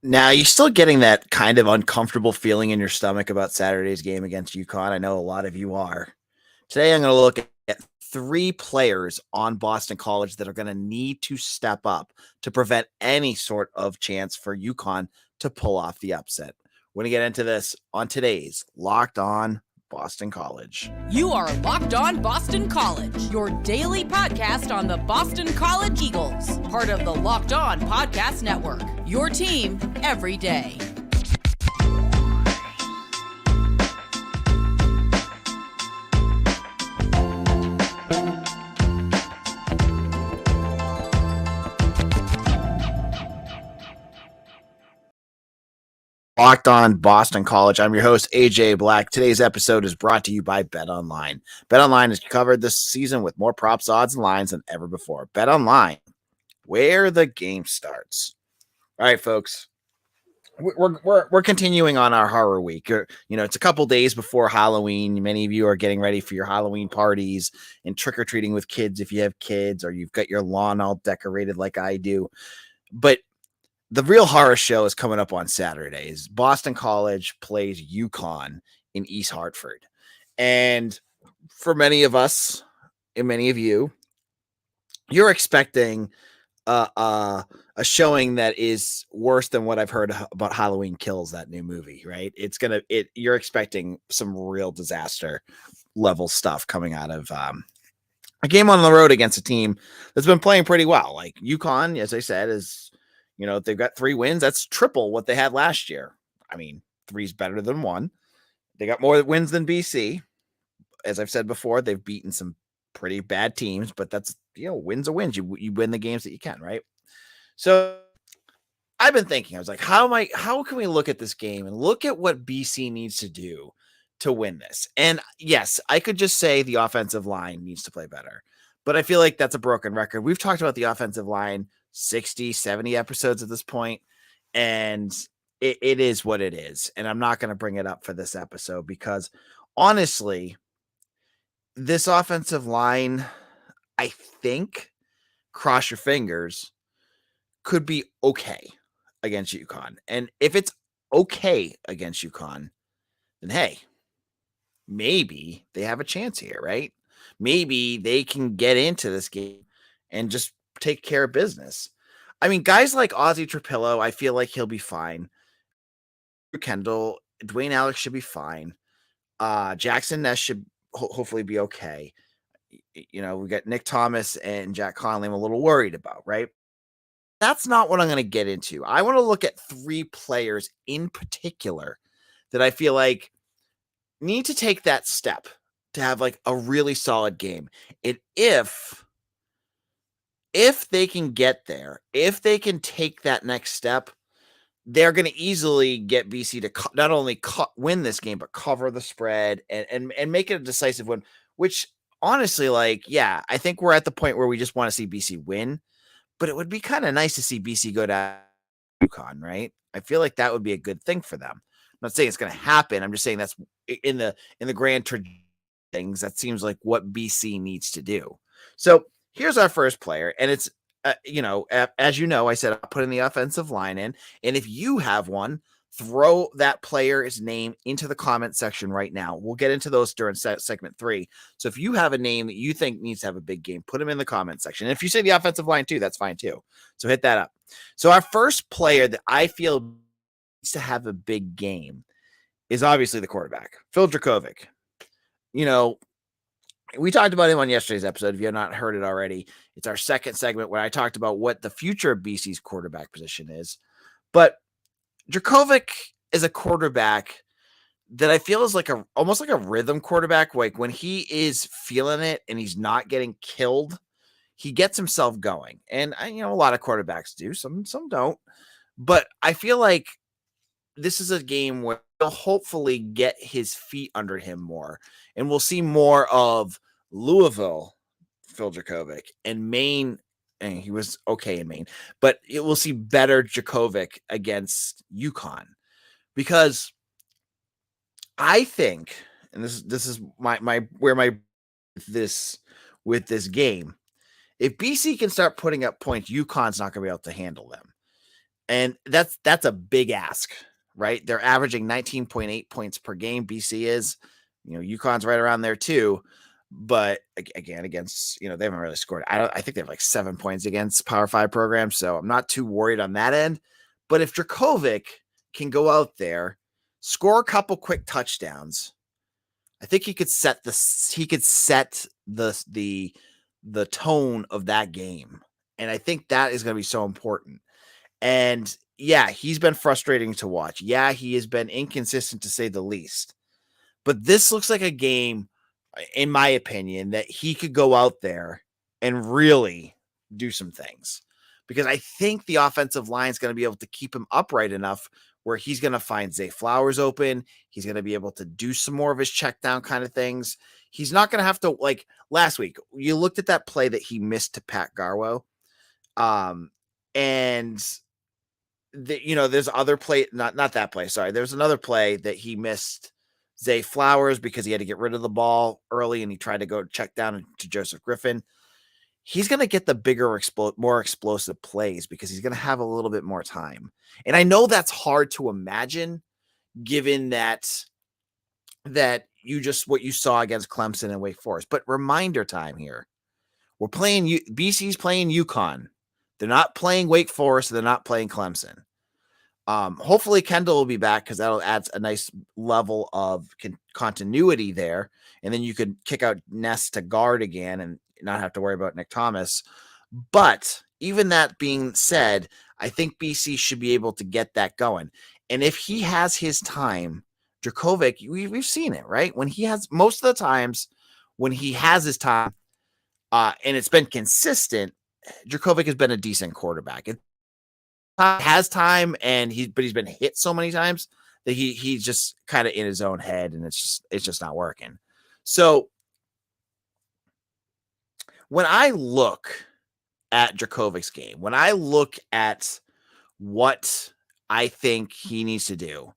Now, you still getting that kind of uncomfortable feeling in your stomach about Saturday's game against UConn? I know a lot of you are. Today, I'm going to look at three players on Boston College that are going to need to step up to prevent any sort of chance for UConn to pull off the upset. We're going to get into this on today's Locked On Boston College. You are Locked On Boston College, your daily podcast on the Boston College Eagles, part of the Locked On Podcast Network, your team every day. Locked On Boston College. I'm your host, AJ Black. Today's episode is brought to you by BetOnline. BetOnline has covered this season with more props, odds, and lines than ever before. BetOnline, where the game starts. All right, folks. We're continuing on our horror week. It's a couple days before Halloween. Many of you are getting ready for your Halloween parties and trick-or-treating with kids if you have kids, or you've got your lawn all decorated like I do. But the real horror show is coming up on Saturdays. Boston College plays UConn in East Hartford. And for many of us and many of you, you're expecting a showing that is worse than what I've heard about Halloween Kills, that new movie, right? You're expecting some real disaster level stuff coming out of a game on the road against a team that's been playing pretty well. Like UConn, as I said, is, they've got 3 wins. That's triple what they had last year. I mean, 3 is better than 1. They got more wins than BC. As I've said before, they've beaten some pretty bad teams, but that's, wins are wins. You win the games that you can, right? So I've been thinking, I was like, how can we look at this game and look at what BC needs to do to win this? And yes, I could just say the offensive line needs to play better, but I feel like that's a broken record. We've talked about the offensive line 60, 70 episodes at this point, and it is what it is. And I'm not going to bring it up for this episode because honestly, this offensive line, I think, cross your fingers, could be okay against UConn. And if it's okay against UConn, then hey, maybe they have a chance here, right? Maybe they can get into this game and just take care of business. I mean, guys like Ozzie Trapillo, I feel like he'll be fine. Kendall, Dwayne Alex should be fine. Jackson Ness should hopefully be okay. We got Nick Thomas and Jack Conley I'm a little worried about, right? That's not what I'm going to get into. I want to look at 3 players in particular that I feel like need to take that step to have like a really solid game. And if they can get there, if they can take that next step, they're going to easily get BC to not only win this game, but cover the spread and make it a decisive win, which honestly, I think we're at the point where we just want to see BC win, but it would be kind of nice to see BC go down to UConn, right? I feel like that would be a good thing for them. I'm not saying it's going to happen. I'm just saying that's in the grand things. That seems like what BC needs to do. So here's our first player, and it's, as you know, I said I'll put in the offensive line in, and if you have one, throw that player's name into the comment section right now. We'll get into those during segment 3. So if you have a name that you think needs to have a big game, put them in the comment section. And if you say the offensive line too, that's fine too. So hit that up. So our first player that I feel needs to have a big game is obviously the quarterback, Phil Dracovic. We talked about him on yesterday's episode. If you have not heard it already, it's our second segment where I talked about what the future of BC's quarterback position is. But Dracovic is a quarterback that I feel is almost like a rhythm quarterback. Like when he is feeling it and he's not getting killed, he gets himself going. And a lot of quarterbacks do, some don't. But I feel like this is a game where he'll hopefully get his feet under him more. And we'll see more of Louisville, Phil Dracovic, and Maine. And he was okay in Maine, but it will see better Dracovic against UConn, because I think, and this is with this game, if BC can start putting up points, UConn's not going to be able to handle them. And that's a big ask, right? They're averaging 19.8 points per game. BC is, UConn's right around there too. But again, against, they haven't really scored. I think they have like 7 points against Power 5 programs. So I'm not too worried on that end. But if Dracovic can go out there, score a couple quick touchdowns, I think he could set the tone of that game. And I think that is going to be so important. And yeah, he's been frustrating to watch. Yeah, he has been inconsistent to say the least. But this looks like a game, in my opinion, that he could go out there and really do some things. Because I think the offensive line is going to be able to keep him upright enough where he's going to find Zay Flowers open. He's going to be able to do some more of his check down kind of things. He's not going to have to, like last week, you looked at that play that he missed to Pat Garwo. And there's other play, not that play. Sorry. There's another play that he missed Zay Flowers because he had to get rid of the ball early and he tried to go check down to Joseph Griffin. He's going to get the bigger, more explosive plays because he's going to have a little bit more time. And I know that's hard to imagine given that what you saw against Clemson and Wake Forest, but reminder time here. We're playing BC's playing UConn. They're not playing Wake Forest. They're not playing Clemson. Hopefully Kendall will be back because that'll add a nice level of continuity there. And then you could kick out Ness to guard again and not have to worry about Nick Thomas. But even that being said, I think BC should be able to get that going. And if he has his time, Dracovic, we've seen it, right? When he has most of the times when he has his time and it's been consistent, Dracovic has been a decent quarterback. It has time but he's been hit so many times that he's just kind of in his own head and it's just not working. So when I look at Drakovic's game, when I look at what I think he needs to do,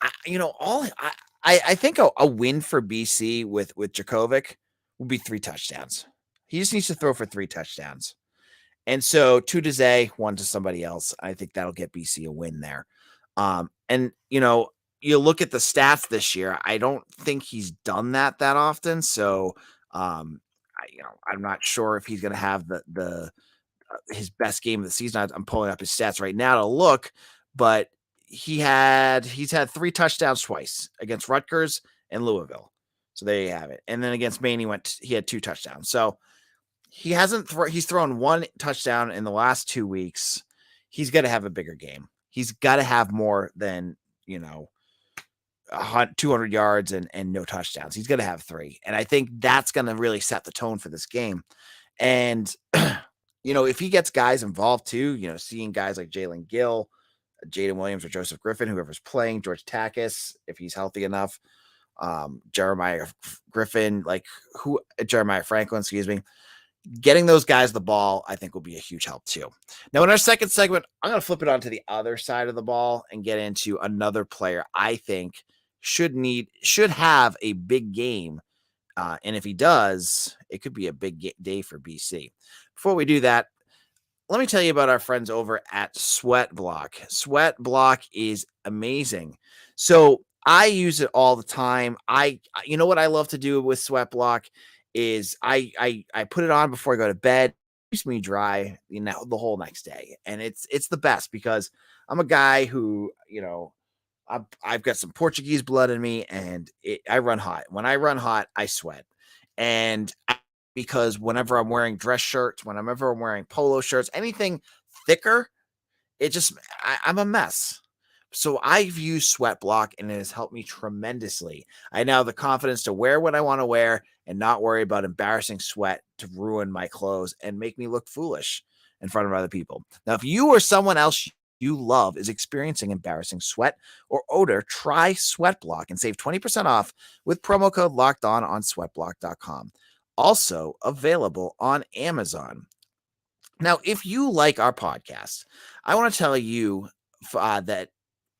I think a win for BC with Dracovic would be 3 touchdowns. He just needs to throw for 3 touchdowns. And so 2 to Zay, 1 to somebody else. I think that'll get BC a win there. And you look at the stats this year, I don't think he's done that often. So I'm not sure if he's going to have his best game of the season. I'm pulling up his stats right now to look, but he's had 3 touchdowns twice against Rutgers and Louisville. So there you have it. And then against Maine, he had 2 touchdowns. So he's thrown 1 touchdown in the last 2 weeks. He's got to have a bigger game. He's got to have more than, 200 yards and no touchdowns. He's going to have 3. And I think that's going to really set the tone for this game. And, if he gets guys involved too, seeing guys like Jalen Gill, Jaden Williams or Joseph Griffin, whoever's playing, George Takis, if he's healthy enough, Jeremiah Franklin, excuse me, getting those guys the ball, I think will be a huge help too. Now in our second segment, I'm going to flip it onto the other side of the ball and get into another player I think should have a big game. And if he does, it could be a big day for BC. Before we do that, let me tell you about our friends over at SweatBlock. SweatBlock is amazing. So I use it all the time. You know what I love to do with SweatBlock is I put it on before I go to bed. It keeps me dry, the whole next day. And it's the best because I'm a guy who, I've got some Portuguese blood in me and I run hot. When I run hot, I sweat. And because whenever I'm wearing dress shirts, whenever I'm wearing polo shirts, anything thicker, I'm a mess. So I've used SweatBlock and it has helped me tremendously. I now have the confidence to wear what I want to wear and not worry about embarrassing sweat to ruin my clothes and make me look foolish in front of other people. Now, if you or someone else you love is experiencing embarrassing sweat or odor, try SweatBlock and save 20% off with promo code LOCKEDON on sweatblock.com. Also available on Amazon. Now, if you like our podcast, I want to tell you that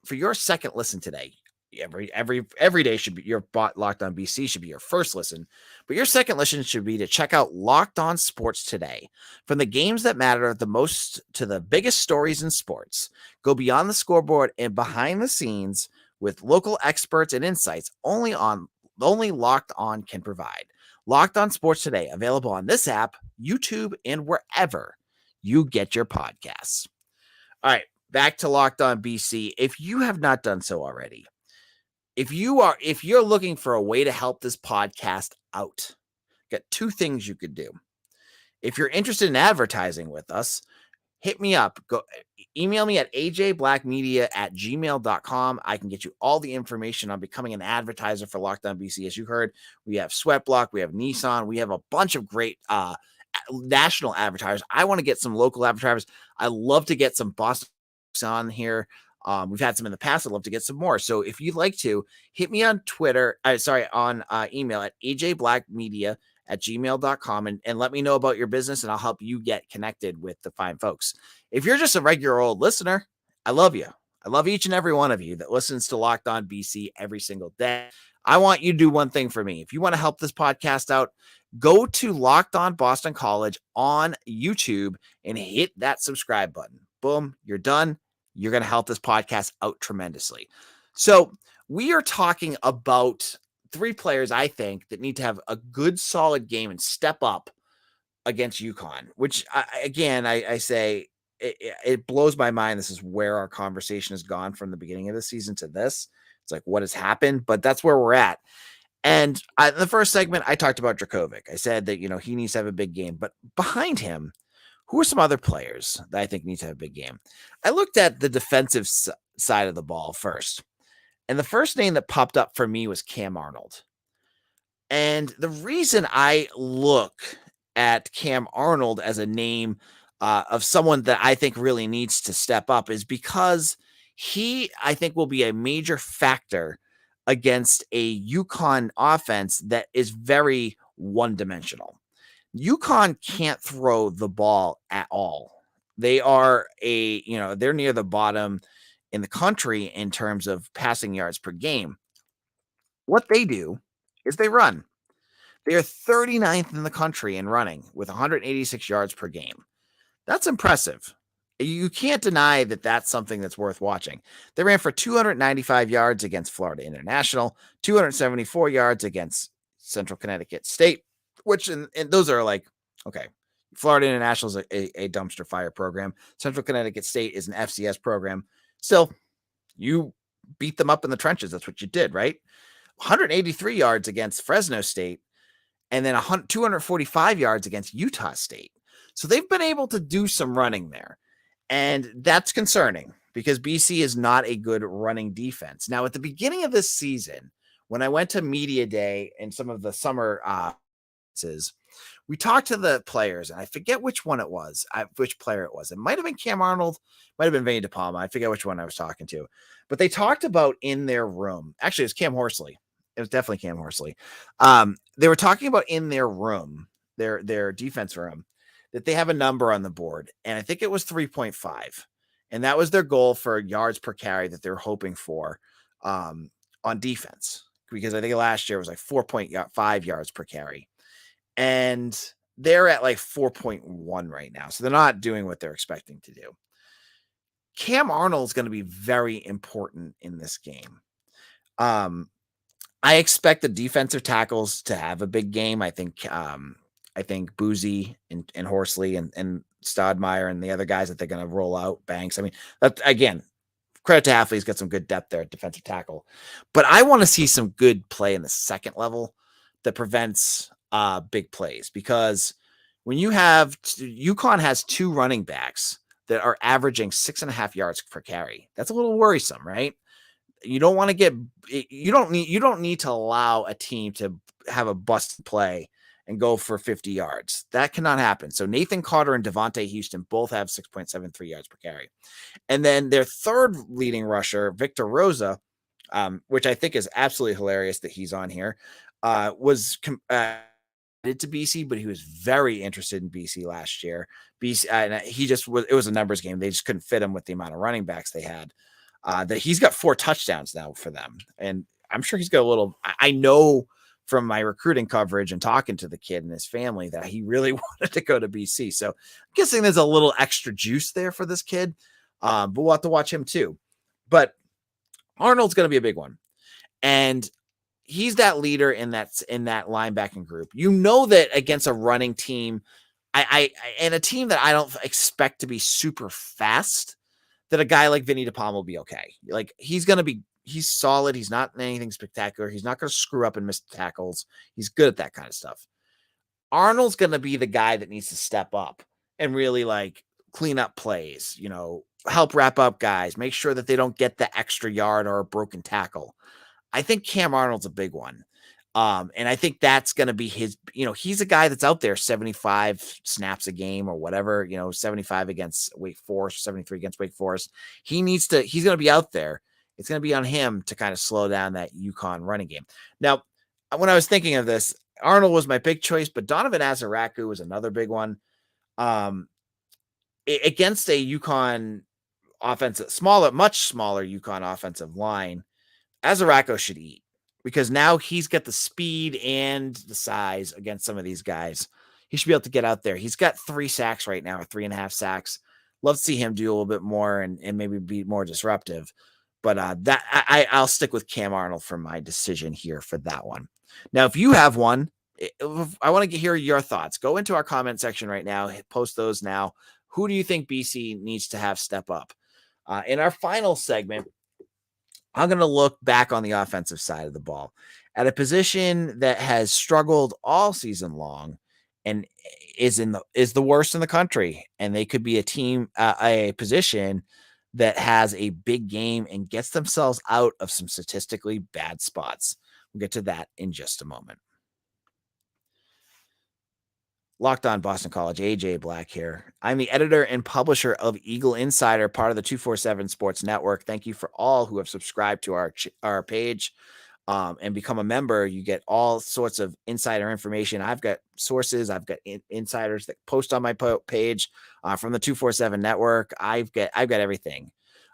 for your second listen today, every day should be your Locked On BC should be your first listen, but your second listen should be to check out Locked On Sports Today. From the games that matter the most to the biggest stories in sports, go beyond the scoreboard and behind the scenes with local experts and insights only Locked On can provide. Locked On Sports Today, available on this app, YouTube, and wherever you get your podcasts. All right, back to Locked On BC. If you have not done so already, if you're looking for a way to help this podcast out, got two things you could do. If you're interested in advertising with us, hit me up. Go email me at ajblackmedia@gmail.com. I can get you all the information on becoming an advertiser for Locked On BC. As you heard, we have SweatBlock, we have Nissan, we have a bunch of great national advertisers. I want to get some local advertisers. I love to get some Boston on here. We've had some in the past. I'd love to get some more. So if you'd like to, hit me on Twitter, on email at ajblackmedia@gmail.com and let me know about your business, and I'll help you get connected with the fine folks. If you're just a regular old listener, I love you. I love each and every one of you that listens to Locked On BC every single day. I want you to do one thing for me. If you want to help this podcast out, go to Locked On Boston College on YouTube and hit that subscribe button. Boom, you're done. You're going to help this podcast out tremendously. So we are talking about three players, I think, that need to have a good, solid game and step up against UConn, which, I say it blows my mind. This is where our conversation has gone from the beginning of the season to this. It's like, what has happened? But that's where we're at. And in the first segment, I talked about Dracovic. I said that, he needs to have a big game. But behind him, who are some other players that I think need to have a big game? I looked at the defensive side of the ball first. And the first name that popped up for me was Cam Arnold. And the reason I look at Cam Arnold as a name of someone that I think really needs to step up is because he, I think, will be a major factor against a UConn offense that is very one-dimensional. UConn can't throw the ball at all. They are they're near the bottom in the country in terms of passing yards per game. What they do is they run. They are 39th in the country in running with 186 yards per game. That's impressive. You can't deny that that's something that's worth watching. They ran for 295 yards against Florida International, 274 yards against Central Connecticut State, which and those are like, okay, Florida International is a dumpster fire program. Central Connecticut State is an FCS program. Still, you beat them up in the trenches. That's what you did, right? 183 yards against Fresno State, and then 245 yards against Utah State. So they've been able to do some running there. And that's concerning because BC is not a good running defense. Now, at the beginning of this season, when I went to Media Day and some of the summer we talked to the players, and I forget which player it was. It might have been Cam Arnold, might have been Vinny DePalma. I forget which one I was talking to. But they talked about in their room. Actually, it was Cam Horsley. It was definitely Cam Horsley. They were talking about in their room, their defense room, that they have a number on the board, and I think it was 3.5. And that was their goal for yards per carry that they're hoping for on defense, because I think last year it was like 4.5 yards per carry. And they're at like 4.1 right now. So they're not doing what they're expecting to do. Cam Arnold is going to be very important in this game. I expect the defensive tackles to have a big game. I think Boozy and Horsley and Stodmeyer and the other guys that they're going to roll out, Banks. I mean, that, again, credit to Halfley. He's got some good depth there at defensive tackle. But I want to see some good play in the second level that prevents big plays, because when you have UConn has two running backs that are averaging 6.5 yards per carry, that's a little worrisome, right? You don't want to you don't need to allow a team to have a busted play and go for 50 yards. That cannot happen. So Nathan Carter and Devontae Houston both have 6.73 yards per carry. And then their third leading rusher, Victor Rosa, which I think is absolutely hilarious that he's on here, was to BC, but he was very interested in BC last year. BC, and it was a numbers game. They just couldn't fit him with the amount of running backs they had. that he's got 4 touchdowns now for them. And I'm sure he's got a little, I know from my recruiting coverage and talking to the kid and his family that he really wanted to go to BC. So I'm guessing there's a little extra juice there for this kid. But we'll have to watch him too. But Arnold's going to be a big one. And he's that leader in that linebacking group. You know that against a running team, and a team that I don't expect to be super fast, that a guy like Vinny DePalma will be okay. Like he's solid. He's not anything spectacular. He's not going to screw up and miss tackles. He's good at that kind of stuff. Arnold's going to be the guy that needs to step up and really like clean up plays, help wrap up guys, make sure that they don't get the extra yard or a broken tackle. I think Cam Arnold's a big one. And I think that's going to be his, he's a guy that's out there 75 snaps a game or whatever, 75 against Wake Forest, 73 against Wake Forest. He's going to be out there. It's going to be on him to kind of slow down that UConn running game. Now, when I was thinking of this, Arnold was my big choice, but Donovan Azaraku was another big one. Against a UConn much smaller UConn offensive line, Azaraku should eat, because now he's got the speed and the size against some of these guys. He should be able to get out there. He's got 3 sacks right now, or 3.5 sacks. Love to see him do a little bit more and maybe be more disruptive. But I'll stick with Cam Arnold for my decision here for that one. Now, if you have one, I want to hear your thoughts. Go into our comment section right now. Post those now. Who do you think BC needs to have step up? In our final segment, I'm going to look back on the offensive side of the ball at a position that has struggled all season long and is the worst in the country. And they could be a position that has a big game and gets themselves out of some statistically bad spots. We'll get to that in just a moment. Locked On Boston College, AJ Black here. I'm the editor and publisher of Eagle Insider, part of the 247 Sports Network. Thank you for all who have subscribed to our page and become a member. You get all sorts of insider information. I've got sources. I've got insiders that post on my page from the 247 Network. I've got everything.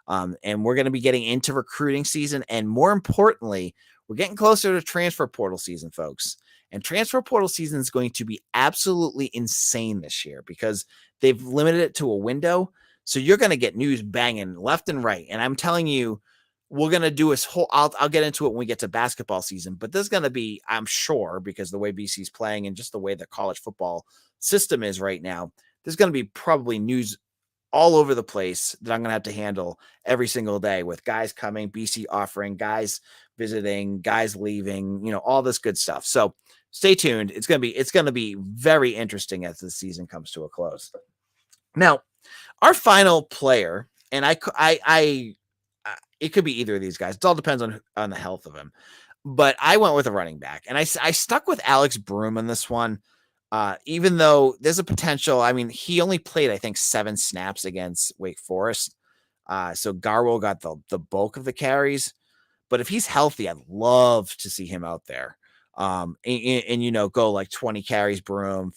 And we're going to be getting into recruiting season. And more importantly, we're getting closer to transfer portal season, folks. And transfer portal season is going to be absolutely insane this year because they've limited it to a window. So you're going to get news banging left and right. And I'm telling you, we're going to do this whole, I'll get into it when we get to basketball season, but there's going to be, I'm sure, because the way BC's playing and just the way the college football system is right now, there's going to be probably news all over the place that I'm going to have to handle every single day with guys coming, BC offering, guys visiting, guys leaving, all this good stuff. So stay tuned. It's going to be very interesting as the season comes to a close. Now, our final player, and it could be either of these guys. It all depends on the health of him. But I went with a running back, and I stuck with Alex Broom on this one. Even though there's a potential, I mean, he only played, I think, 7 snaps against Wake Forest. So Garwo got the bulk of the carries. But if he's healthy, I'd love to see him out there. And go like 20 carries, Broom,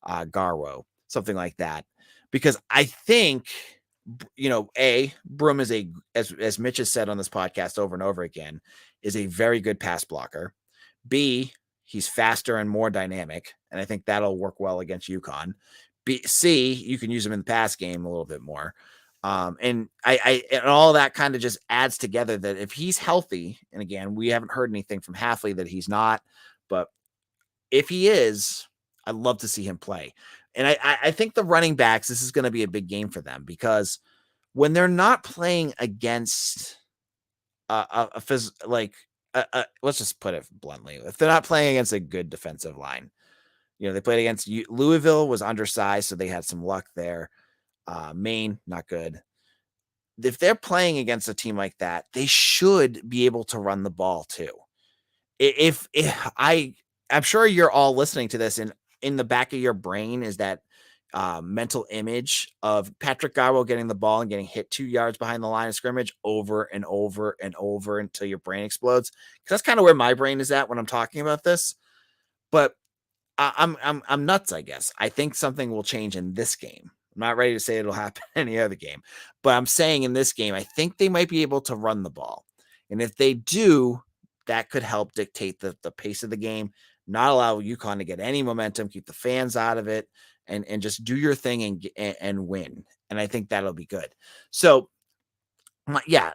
Garwo, something like that. Because I think, Broom is as Mitch has said on this podcast over and over again, is a very good pass blocker. B, he's faster and more dynamic, and I think that'll work well against UConn. C, you can use him in the pass game a little bit more. And all that kind of just adds together that if he's healthy, and again, we haven't heard anything from Halfley that he's not, but if he is, I'd love to see him play. And I think the running backs, this is going to be a big game for them because when they're not playing against let's just put it bluntly, if they're not playing against a good defensive line, they played against Louisville, was undersized, so they had some luck there. Maine, not good. If they're playing against a team like that, they should be able to run the ball too. I'm sure you're all listening to this, and in the back of your brain is that mental image of Patrick Garwo getting the ball and getting hit 2 yards behind the line of scrimmage over and over and over until your brain explodes. Because that's kind of where my brain is at when I'm talking about this. But I'm nuts, I guess. I think something will change in this game. I'm not ready to say it'll happen in any other game, but I'm saying in this game, I think they might be able to run the ball. And if they do, that could help dictate the pace of the game, not allow UConn to get any momentum, keep the fans out of it, and just do your thing and win. And I think that'll be good. So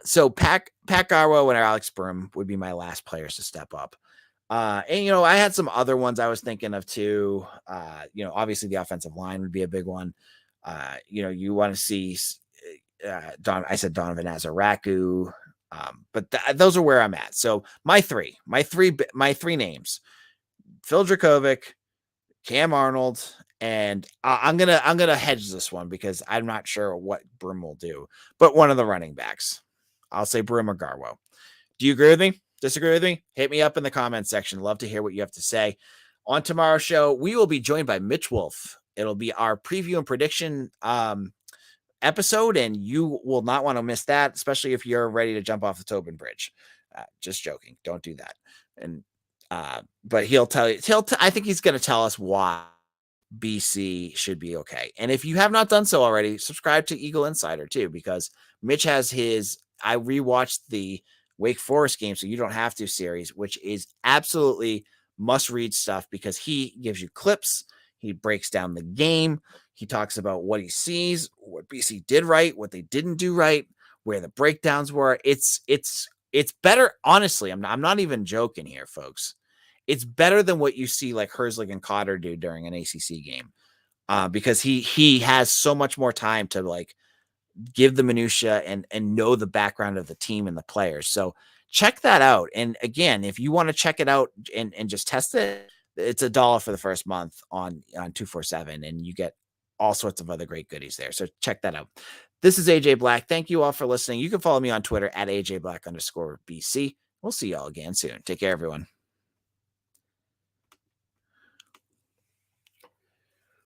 so Pac Garwo and Alex Broom would be my last players to step up. And I had some other ones I was thinking of too. Obviously the offensive line would be a big one. You want to see I said Donovan Azaraku, but those are where I'm at. So my three names: Phil Dracovic, Cam Arnold, and I'm gonna hedge this one because I'm not sure what Broom will do, but one of the running backs. I'll say Broom or Garwo. Do you agree with me? Disagree with me? Hit me up in the comments section. Love to hear what you have to say. On tomorrow's show, we will be joined by Mitch Wolf. It'll be our preview and prediction episode, and you will not want to miss that, especially if you're ready to jump off the Tobin Bridge. Just joking. Don't do that. And but he'll tell you. I think he's going to tell us why BC should be okay. And if you have not done so already, subscribe to Eagle Insider too, because Mitch has his. I rewatched the Wake Forest game, so you don't have to series, which is absolutely must-read stuff because he gives you clips. He breaks down the game. He talks about what he sees, what BC did right, what they didn't do right, where the breakdowns were. It's better. Honestly, I'm not even joking here, folks. It's better than what you see like Herzlich and Cotter do during an ACC game, because he has so much more time to like give the minutia and know the background of the team and the players. So check that out. And again, if you want to check it out and just test it, it's $1 for the first month on 247, and you get all sorts of other great goodies there. So check that out. This is AJ Black. Thank you all for listening. You can follow me on Twitter at AJ Black _BC. We'll see y'all again soon. Take care, everyone.